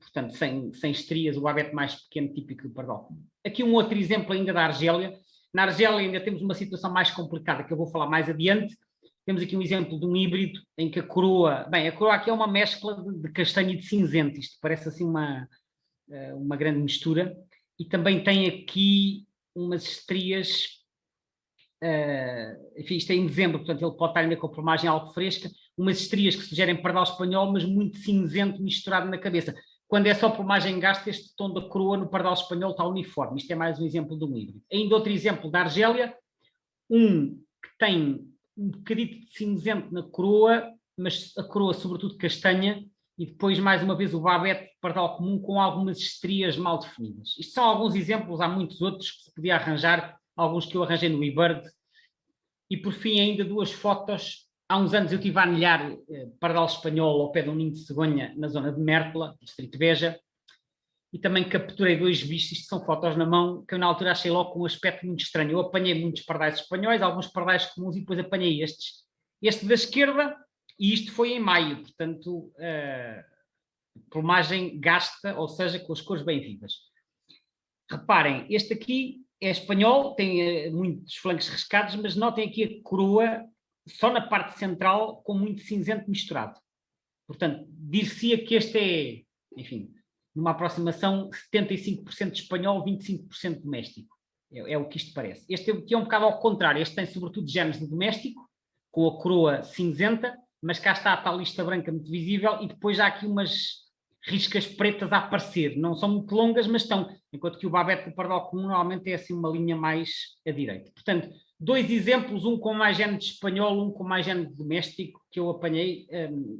portanto, sem estrias, o babete mais pequeno, típico do pardal comum. Aqui um outro exemplo ainda da Argélia. Na Argélia ainda temos uma situação mais complicada, que eu vou falar mais adiante. Temos aqui um exemplo de um híbrido em que a coroa aqui é uma mescla de castanho e de cinzento, isto parece assim uma grande mistura, e também tem aqui umas estrias, enfim, isto é em dezembro, portanto ele pode estar ainda com a plumagem algo fresca, umas estrias que sugerem pardal espanhol, mas muito cinzento misturado na cabeça. Quando é só plumagem gasta, este tom da coroa no pardal espanhol está uniforme. Isto é mais um exemplo de um híbrido. Ainda outro exemplo da Argélia, um que tem um bocadinho de cinzento na coroa, mas a coroa sobretudo castanha, e depois mais uma vez o babete de pardal comum com algumas estrias mal definidas. Isto são alguns exemplos, há muitos outros que se podia arranjar, alguns que eu arranjei no eBird. E por fim ainda 2 fotos. Há uns anos eu estive a anilhar pardal espanhol ao pé de um ninho de cegonha na zona de Mértola, distrito de Beja, e também capturei 2 bichos. Isto são fotos na mão, que eu na altura achei logo com um aspecto muito estranho. Eu apanhei muitos pardais espanhóis, alguns pardais comuns, e depois apanhei estes. Este da esquerda, e isto foi em maio, portanto, plumagem gasta, ou seja, com as cores bem vivas. Reparem, este aqui é espanhol, tem muitos flancos riscados, mas notem aqui a coroa só na parte central com muito cinzento misturado. Portanto, dir-se-ia que este é, enfim, numa aproximação 75% espanhol, 25% doméstico. É o que isto parece. Este aqui é um bocado ao contrário. Este tem sobretudo genes de doméstico, com a coroa cinzenta, mas cá está a tal lista branca muito visível, e depois há aqui umas riscas pretas a aparecer. Não são muito longas, mas estão. Enquanto que o babete do pardal comum normalmente é assim uma linha mais à direita. Portanto, dois exemplos, um com mais género de espanhol, um com mais género de doméstico, que eu apanhei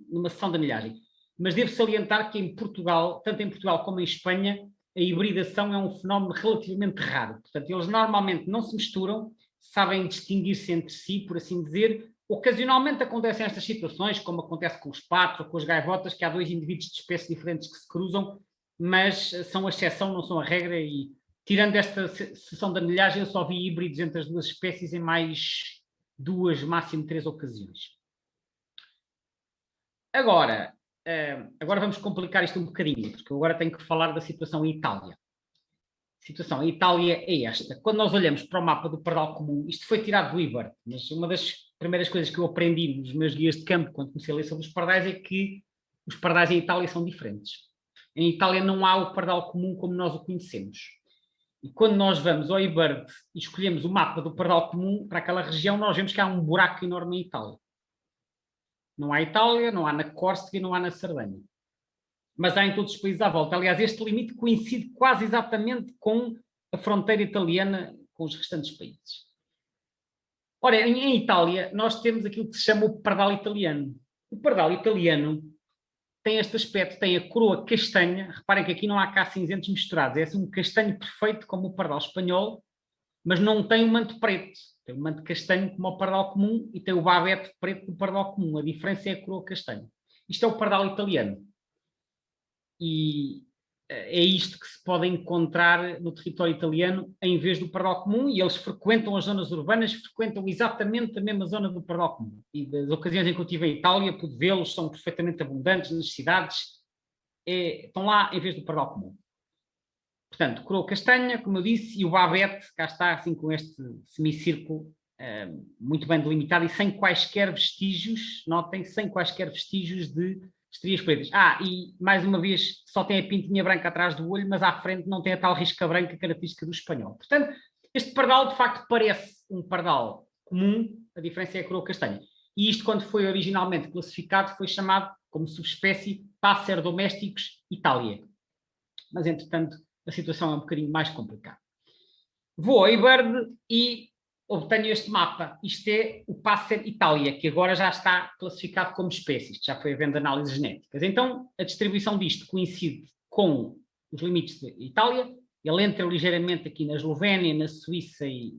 numa sessão de anilhagem. Mas devo salientar que em Portugal, tanto em Portugal como em Espanha, a hibridação é um fenómeno relativamente raro. Portanto, eles normalmente não se misturam, sabem distinguir-se entre si, por assim dizer. Ocasionalmente acontecem estas situações, como acontece com os patos ou com as gaivotas, que há dois indivíduos de espécies diferentes que se cruzam, mas são a exceção, não são a regra, e tirando esta sessão de anilhagem, eu só vi híbridos entre as duas espécies em mais 2, máximo 3 ocasiões. Agora vamos complicar isto um bocadinho, porque eu agora tenho que falar da situação em Itália. A situação em Itália é esta. Quando nós olhamos para o mapa do pardal comum, isto foi tirado do Ibert, mas uma das primeiras coisas que eu aprendi nos meus guias de campo, quando comecei a ler sobre os pardais, é que os pardais em Itália são diferentes. Em Itália não há o pardal comum como nós o conhecemos. E quando nós vamos ao Ibert e escolhemos o mapa do pardal comum para aquela região, nós vemos que há um buraco enorme em Itália. Não há Itália, não há na Córcega e não há na Sardenha. Mas há em todos os países à volta. Aliás, este limite coincide quase exatamente com a fronteira italiana com os restantes países. Ora, em Itália, nós temos aquilo que se chama o pardal italiano. O pardal italiano tem este aspecto, tem a coroa castanha. Reparem que aqui não há cá cinzentos misturados. É assim um castanho perfeito, como o pardal espanhol, mas não tem o manto preto. Tem o manto castanho como o pardal comum e tem o babete preto do pardal comum. A diferença é a coroa castanha. Isto é o pardal italiano. E é isto que se pode encontrar no território italiano em vez do pardal comum, e eles frequentam as zonas urbanas, frequentam exatamente a mesma zona do pardal comum. E das ocasiões em que eu estive em Itália, pude vê-los, são perfeitamente abundantes nas cidades, estão lá em vez do pardal comum. Portanto, coroa castanha, como eu disse, e o babete, cá está, assim com este semicírculo muito bem delimitado e sem quaisquer vestígios, notem, sem quaisquer vestígios de estrias pretas. E mais uma vez, só tem a pintinha branca atrás do olho, mas à frente não tem a tal risca branca característica do espanhol. Portanto, este pardal, de facto, parece um pardal comum, a diferença é a coroa castanha. E isto, quando foi originalmente classificado, foi chamado como subespécie Passer domesticus Italia. Mas, entretanto, a situação é um bocadinho mais complicada. Vou ao Iberd e obtenho este mapa. Isto é o Passer Italia, que agora já está classificado como espécie. Isto já foi havendo análises genéticas. Então, a distribuição disto coincide com os limites de Itália. Ele entra ligeiramente aqui na Eslovénia, na Suíça e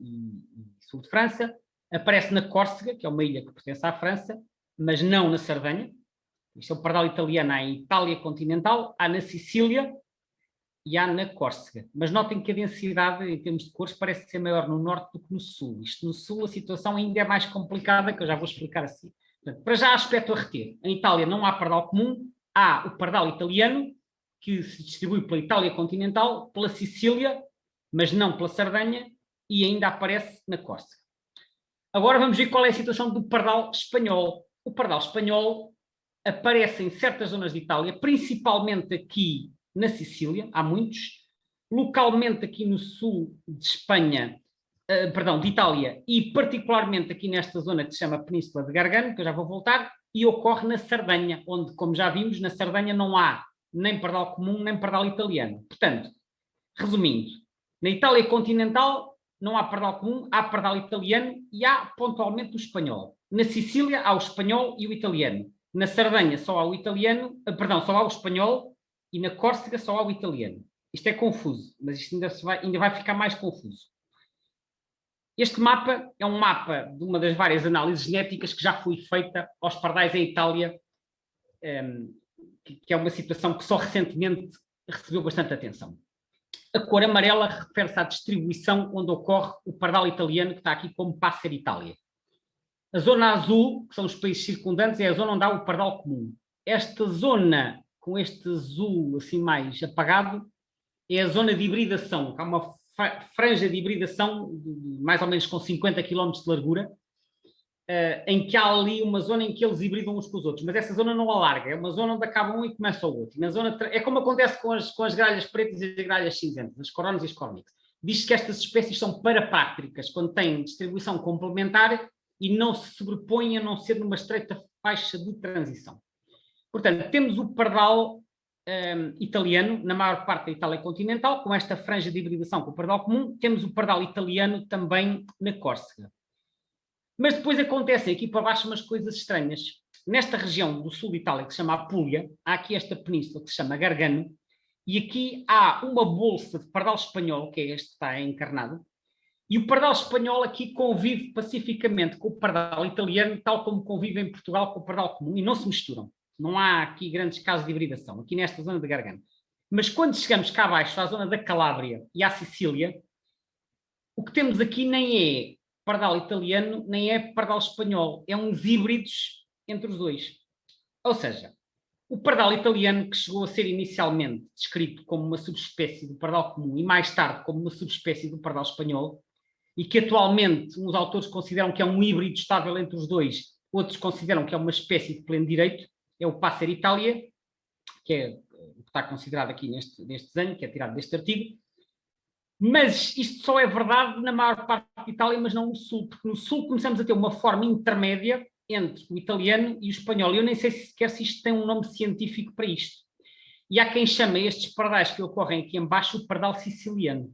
sul de França. Aparece na Córcega, que é uma ilha que pertence à França, mas não na Sardenha. Isto é o pardal italiano. Há em Itália continental, há na Sicília e há na Córcega. Mas notem que a densidade, em termos de cores, parece ser maior no norte do que no sul. Isto no sul a situação ainda é mais complicada, que eu já vou explicar assim. Portanto, para já, aspecto a reter. Em Itália não há pardal comum, há o pardal italiano, que se distribui pela Itália continental, pela Sicília, mas não pela Sardenha, e ainda aparece na Córcega. Agora vamos ver qual é a situação do pardal espanhol. O pardal espanhol aparece em certas zonas de Itália, principalmente aqui na Sicília, há muitos, localmente aqui no sul de Espanha, de Itália, e particularmente aqui nesta zona que se chama Península de Gargano, que eu já vou voltar, e ocorre na Sardenha, onde, como já vimos, na Sardenha não há nem pardal comum, nem pardal italiano. Portanto, resumindo, na Itália continental não há pardal comum, há pardal italiano e há pontualmente o espanhol. Na Sicília há o espanhol e o italiano. Na Sardenha só há o italiano, só há o espanhol, e na Córcega só há o italiano. Isto é confuso, mas isto ainda vai ficar mais confuso. Este mapa é um mapa de uma das várias análises genéticas que já foi feita aos pardais em Itália, que é uma situação que só recentemente recebeu bastante atenção. A cor amarela refere-se à distribuição onde ocorre o pardal italiano, que está aqui como Passer Italia. A zona azul, que são os países circundantes, é a zona onde há o pardal comum. Esta zona, com este azul assim mais apagado, é a zona de hibridação. Há uma franja de hibridação, mais ou menos com 50 km de largura, em que há ali uma zona em que eles hibridam uns com os outros, mas essa zona não alarga, é uma zona onde acaba um e começa o outro. Na zona, é como acontece com as gralhas pretas e as gralhas cinzentas, as coronas e as córnicas. Diz-se que estas espécies são parapátricas, quando têm distribuição complementar e não se sobrepõem a não ser numa estreita faixa de transição. Portanto, temos o pardal italiano, na maior parte da Itália continental, com esta franja de hibridação com o pardal comum. Temos o pardal italiano também na Córcega. Mas depois acontecem aqui para baixo umas coisas estranhas. Nesta região do sul de Itália, que se chama Apulia, há aqui esta península que se chama Gargano, e aqui há uma bolsa de pardal espanhol, que é este que está encarnado, e o pardal espanhol aqui convive pacificamente com o pardal italiano, tal como convive em Portugal com o pardal comum, e não se misturam. Não há aqui grandes casos de hibridação, aqui nesta zona de Gargano. Mas quando chegamos cá abaixo, à zona da Calábria e à Sicília, o que temos aqui nem é pardal italiano, nem é pardal espanhol. É uns híbridos entre os dois. Ou seja, o pardal italiano, que chegou a ser inicialmente descrito como uma subespécie do pardal comum e mais tarde como uma subespécie do pardal espanhol, e que atualmente uns autores consideram que é um híbrido estável entre os dois, outros consideram que é uma espécie de pleno direito, é o Passer Italia, que é o que está considerado aqui neste desenho, que é tirado deste artigo. Mas isto só é verdade na maior parte de Itália, mas não no sul, porque no sul começamos a ter uma forma intermédia entre o italiano e o espanhol. Eu nem sei sequer se isto tem um nome científico para isto. E há quem chama estes pardais que ocorrem aqui embaixo o pardal siciliano.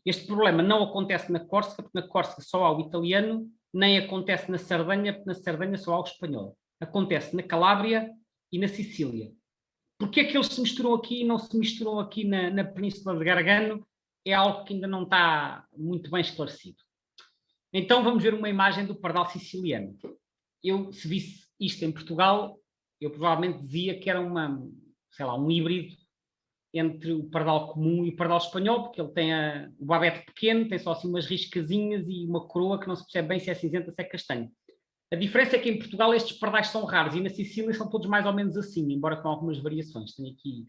Este problema não acontece na Córcega, porque na Córcega só há o italiano, nem acontece na Sardenha, porque na Sardenha só há o espanhol. Acontece na Calábria e na Sicília. Porquê é que eles se misturam aqui e não se misturam aqui na Península de Gargano? É algo que ainda não está muito bem esclarecido. Então vamos ver uma imagem do pardal siciliano. Eu, se visse isto em Portugal, eu provavelmente dizia que era um híbrido entre o pardal comum e o pardal espanhol, porque ele tem o babete pequeno, tem só assim umas riscazinhas e uma coroa que não se percebe bem se é cinzenta ou se é castanho. A diferença é que em Portugal estes pardais são raros e na Sicília são todos mais ou menos assim, embora com algumas variações. Tem aqui,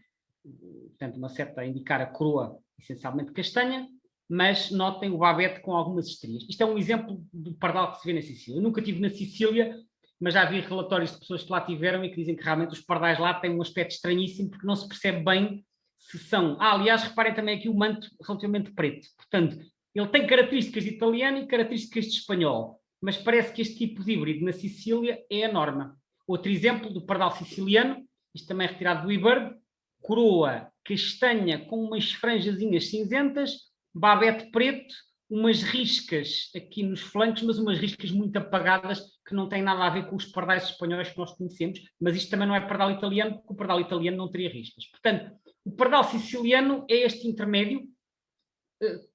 portanto, uma seta a indicar a coroa essencialmente castanha, mas notem o babete com algumas estrias. Isto é um exemplo do pardal que se vê na Sicília. Eu nunca estive na Sicília, mas já vi relatórios de pessoas que lá tiveram e que dizem que realmente os pardais lá têm um aspecto estranhíssimo porque não se percebe bem se são... aliás, reparem também aqui o manto relativamente preto. Portanto, ele tem características de italiano e características de espanhol, mas parece que este tipo de híbrido na Sicília é a norma. Outro exemplo do pardal siciliano, isto também é retirado do eBird, coroa castanha com umas franjazinhas cinzentas, babete preto, umas riscas aqui nos flancos, mas umas riscas muito apagadas que não têm nada a ver com os pardais espanhóis que nós conhecemos, mas isto também não é pardal italiano, porque o pardal italiano não teria riscas. Portanto, o pardal siciliano é este intermédio.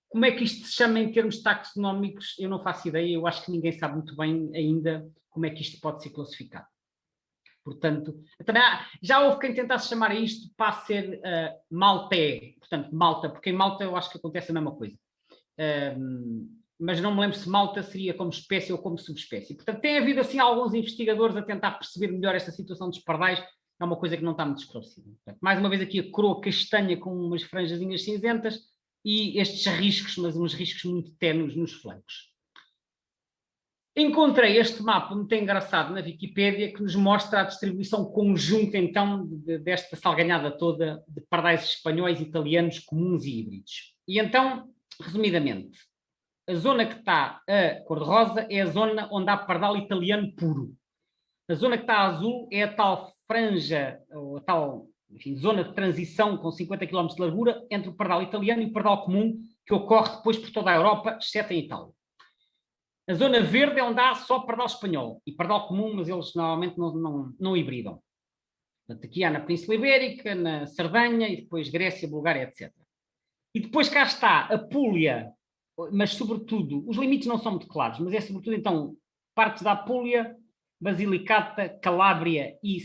Como é que isto se chama em termos taxonómicos? Eu não faço ideia, eu acho que ninguém sabe muito bem ainda como é que isto pode ser classificado. Portanto, também já houve quem tentasse chamar a isto Passer malté, portanto, Malta, porque em Malta eu acho que acontece a mesma coisa. Mas não me lembro se Malta seria como espécie ou como subespécie. Portanto, tem havido assim alguns investigadores a tentar perceber melhor esta situação dos pardais, é uma coisa que não está muito esclarecida. Portanto, mais uma vez aqui a coroa castanha com umas franjazinhas cinzentas e estes riscos, mas uns riscos muito ténues nos flancos. Encontrei este mapa muito engraçado na Wikipédia que nos mostra a distribuição conjunta, então, desta salganhada toda de pardais espanhóis, italianos, comuns e híbridos. E então, resumidamente, a zona que está a cor-de-rosa é a zona onde há pardal italiano puro. A zona que está a azul é a tal franja, ou a tal, enfim, zona de transição com 50 km de largura entre o pardal italiano e o pardal comum, que ocorre depois por toda a Europa, exceto em Itália. A zona verde é onde há só pardal espanhol e pardal comum, mas eles normalmente não hibridam. Portanto, aqui há na Península Ibérica, na Sardenha e depois Grécia, Bulgária, etc. E depois cá está a Apulia, mas sobretudo, os limites não são muito claros, mas é sobretudo então partes da Apulia, Basilicata, Calábria e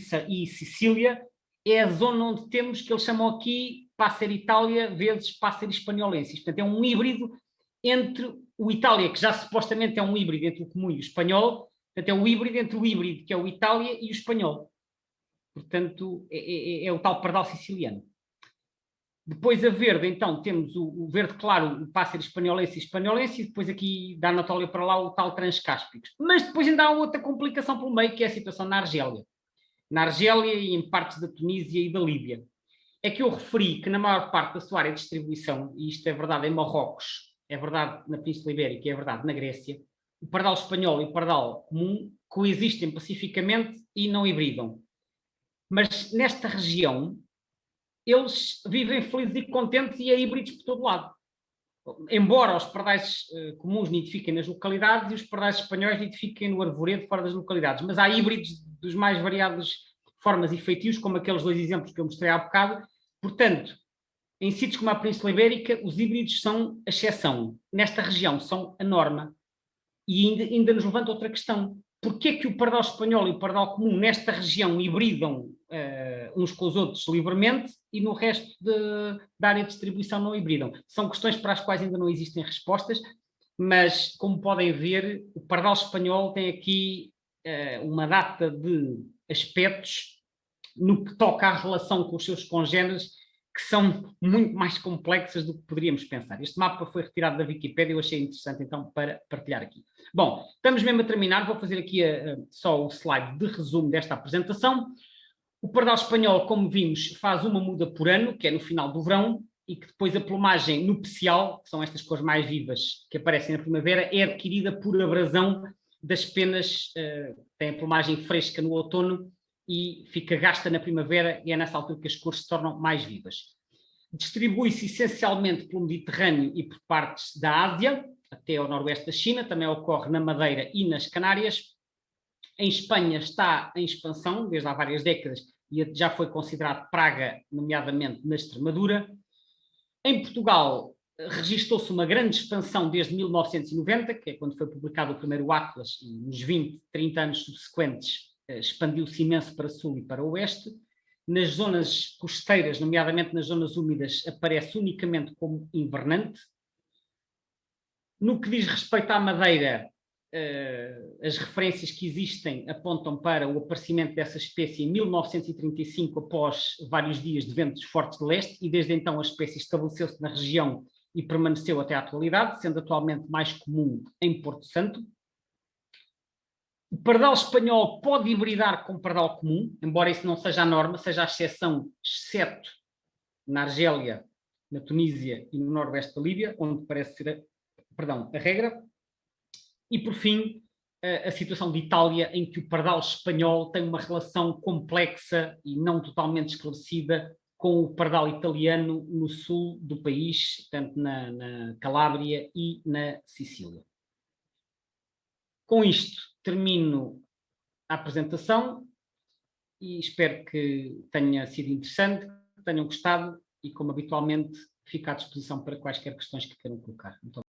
Sicília, é a zona onde temos, que eles chamam aqui Passer Itália vezes Passer Hispaniolensis. Portanto, é um híbrido entre o Itália, que já supostamente é um híbrido entre o comum e o espanhol, portanto é um híbrido entre o híbrido, que é o Itália, e o espanhol. Portanto, é o tal pardal siciliano. Depois a verde, então, temos o verde claro, o Passer Hispaniolensis, e depois aqui da Anatólia para lá o tal Transcáspicos. Mas depois ainda há outra complicação pelo meio, que é a situação na Argélia. Na Argélia e em partes da Tunísia e da Líbia. É que eu referi que na maior parte da sua área de distribuição, e isto é verdade em Marrocos, é verdade na Península Ibérica, é verdade na Grécia, o pardal espanhol e o pardal comum coexistem pacificamente e não hibridam. Mas nesta região, eles vivem felizes e contentes e há híbridos por todo lado. embora os pardais comuns nidifiquem nas localidades e os pardais espanhóis nidifiquem no arvoredo fora das localidades, mas há híbridos dos mais variadas formas e feitios, como aqueles 2 exemplos que eu mostrei há bocado. Portanto, em sítios como a Península Ibérica, os híbridos são a exceção. Nesta região são a norma. E ainda nos levanta outra questão. Porquê que o pardal espanhol e o pardal comum nesta região hibridam uns com os outros livremente e no resto da área de distribuição não hibridam? São questões para as quais ainda não existem respostas, mas, como podem ver, o pardal espanhol tem aqui uma data de aspectos no que toca à relação com os seus congêneres que são muito mais complexas do que poderíamos pensar. Este mapa foi retirado da Wikipédia e eu achei interessante então para partilhar aqui. Bom, estamos mesmo a terminar, vou fazer aqui só o slide de resumo desta apresentação. O pardal espanhol, como vimos, faz uma muda por ano, que é no final do verão, e que depois a plumagem nupcial, que são estas cores mais vivas que aparecem na primavera, é adquirida por abrasão das penas, tem a plumagem fresca no outono e fica gasta na primavera, e é nessa altura que as cores se tornam mais vivas. Distribui-se essencialmente pelo Mediterrâneo e por partes da Ásia, até ao noroeste da China, também ocorre na Madeira e nas Canárias. Em Espanha está em expansão desde há várias décadas e já foi considerado praga, nomeadamente na Extremadura. Em Portugal registrou-se uma grande expansão desde 1990, que é quando foi publicado o primeiro Atlas, e nos 20, 30 anos subsequentes expandiu-se imenso para sul e para oeste. Nas zonas costeiras, nomeadamente nas zonas úmidas, aparece unicamente como invernante. No que diz respeito à Madeira, as referências que existem apontam para o aparecimento dessa espécie em 1935, após vários dias de ventos fortes de leste, e desde então a espécie estabeleceu-se na região e permaneceu até à atualidade, sendo atualmente mais comum em Porto Santo. O pardal espanhol pode hibridar com o pardal comum, embora isso não seja a norma, seja a exceção, exceto na Argélia, na Tunísia e no noroeste da Líbia, onde parece ser a regra. E, por fim, a situação de Itália, em que o pardal espanhol tem uma relação complexa e não totalmente esclarecida com o pardal italiano no sul do país, tanto na Calábria e na Sicília. Com isto, termino a apresentação e espero que tenha sido interessante, que tenham gostado e, como habitualmente, fico à disposição para quaisquer questões que queiram colocar. Muito obrigado.